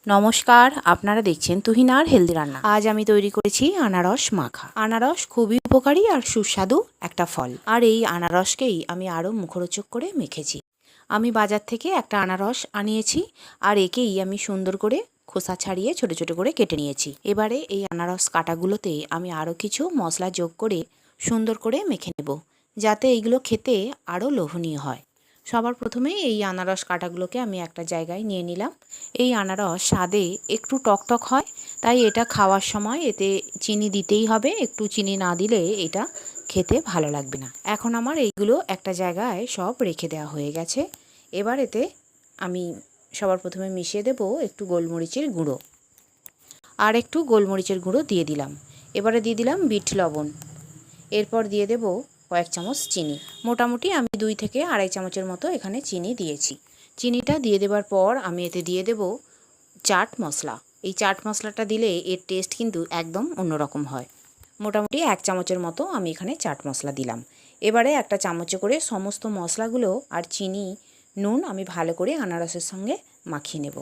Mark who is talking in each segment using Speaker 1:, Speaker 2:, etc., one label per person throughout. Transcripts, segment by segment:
Speaker 1: নমস্কার, আপনারা দেখছেন তুহিনার হেলদি রান্না। আজ আমি তৈরি করেছি আনারস মাখা। আনারস খুবই উপকারী আর সুস্বাদু একটা ফল। আর এই আনারসকেই আমি আরও মুখরোচক করে মেখেছি। আমি বাজার থেকে একটা আনারস আনিয়েছি আর একেই আমি সুন্দর করে খোসা ছাড়িয়ে ছোট ছোট করে কেটে নিয়েছি। এবারে এই আনারস কাটাগুলোতে আমি আরও কিছু মশলা যোগ করে সুন্দর করে মেখে নেব, যাতে এইগুলো খেতে আরও লোভনীয় হয়। সবার প্রথমে এই আনারস কাটাগুলোকে আমি একটা জায়গায় নিয়ে নিলাম। এই আনারস স্বাদে একটু টকটক হয়, তাই এটা খাওয়ার সময় এতে চিনি দিতেই হবে। একটু চিনি না দিলে এটা খেতে ভালো লাগবে না। এখন আমার এইগুলো একটা জায়গায় সব রেখে দেওয়া হয়ে গেছে। এবার এতে আমি সবার প্রথমে মিশিয়ে দেব একটু গোলমরিচের গুঁড়ো, আর একটু গোলমরিচের গুঁড়ো দিয়ে দিলাম। এবারে দিয়ে দিলাম বিট লবণ, এরপর দিয়ে দেব কয়েক চামচ চিনি। মোটামুটি আমি 2 থেকে আড়াই চামচের মতো এখানে চিনি দিয়েছি। চিনিটা দিয়ে দেবার পর আমি এতে দিয়ে দেব চাট মশলা। এই চাট মশলাটা দিলে এর টেস্ট কিন্তু একদম অন্যরকম হয়। মোটামুটি 1 চামচের মতো আমি এখানে চাট মশলা দিলাম। এবারে একটা চামচে করে সমস্ত মশলাগুলো আর চিনি, নুন আমি ভালো করে আনারসের সঙ্গে মাখিয়ে নেব।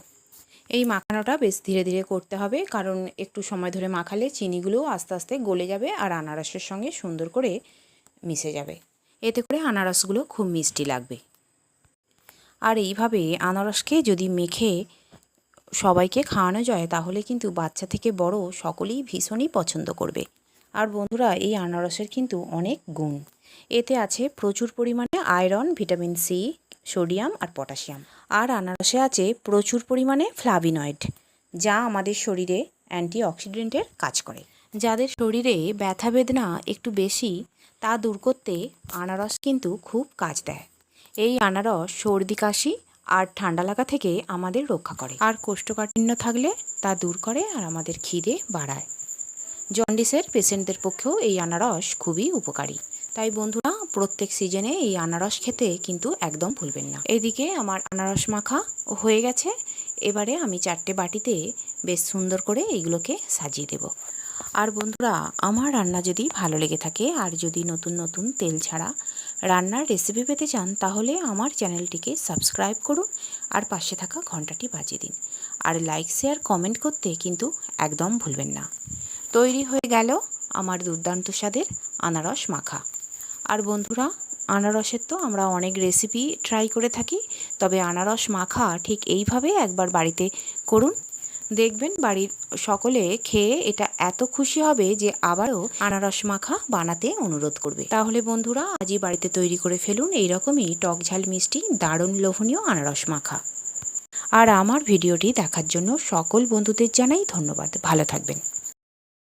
Speaker 1: এই মাখানোটা বেশ ধীরে ধীরে করতে হবে, কারণ একটু সময় ধরে মাখালে চিনিগুলো আস্তে আস্তে গলে যাবে আর আনারসের সঙ্গে সুন্দর করে মিশে যাবে। এতে করে আনারসগুলো খুব মিষ্টি লাগবে। আর এইভাবে আনারসকে যদি মেখে সবাইকে খাওয়ানো যায় তাহলে কিন্তু বাচ্চা থেকে বড় সকলেই ভীষণই পছন্দ করবে। আর বন্ধুরা, এই আনারসের কিন্তু অনেক গুণ। এতে আছে প্রচুর পরিমাণে আয়রন, ভিটামিন সি, সোডিয়াম আর পটাশিয়াম। আর আনারসে আছে প্রচুর পরিমাণে ফ্লাভিনয়েড, যা আমাদের শরীরে অ্যান্টিঅক্সিডেন্টের কাজ করে। যাদের শরীরে ব্যথা বেদনা একটু বেশি, তা দূর করতে আনারস কিন্তু খুব কাজ দেয়। এই আনারস সর্দি কাশি আর ঠান্ডা লাগা থেকে আমাদের রক্ষা করে, আর কোষ্ঠকাঠিন্য থাকলে তা দূর করে আর আমাদের খিদে বাড়ায়। জন্ডিসের পেশেন্টদের পক্ষেও এই আনারস খুবই উপকারী। তাই বন্ধুরা, প্রত্যেক সিজনে এই আনারস খেতে কিন্তু একদম ভুলবেন না। এদিকে আমার আনারস মাখা হয়ে গেছে। এবারে আমি 4টে বাটিতে বেশ সুন্দর করে এইগুলোকে সাজিয়ে দেব। আর বন্ধুরা, আমার রান্না যদি ভালো লেগে থাকে আর যদি নতুন নতুন তেল ছাড়া রান্নার রেসিপি পেতে চান, তাহলে আমার চ্যানেলটিকে সাবস্ক্রাইব করুন আর পাশে থাকা ঘন্টাটি বাজিয়ে দিন। আর লাইক, শেয়ার, কমেন্ট করতে কিন্তু একদম ভুলবেন না। তৈরি হয়ে গেল আমার দুর্দান্ত স্বাদের আনারস মাখা। আর বন্ধুরা, আনারসের তো আমরা অনেক রেসিপি ট্রাই করে থাকি, তবে আনারস মাখা ঠিক এইভাবে একবার বাড়িতে করুন। দেখবেন বাড়ির সকলে খেয়ে এটা এত খুশি হবে যে আবারও আনারস মাখা বানাতে অনুরোধ করবে। তাহলে বন্ধুরা, আজই বাড়িতে তৈরি করে ফেলুন এইরকমই টক ঝাল মিষ্টি দারুণ লোভনীয় আনারস মাখা। আর আমার ভিডিওটি দেখার জন্য সকল বন্ধুদের জানাই ধন্যবাদ। ভালো থাকবেন।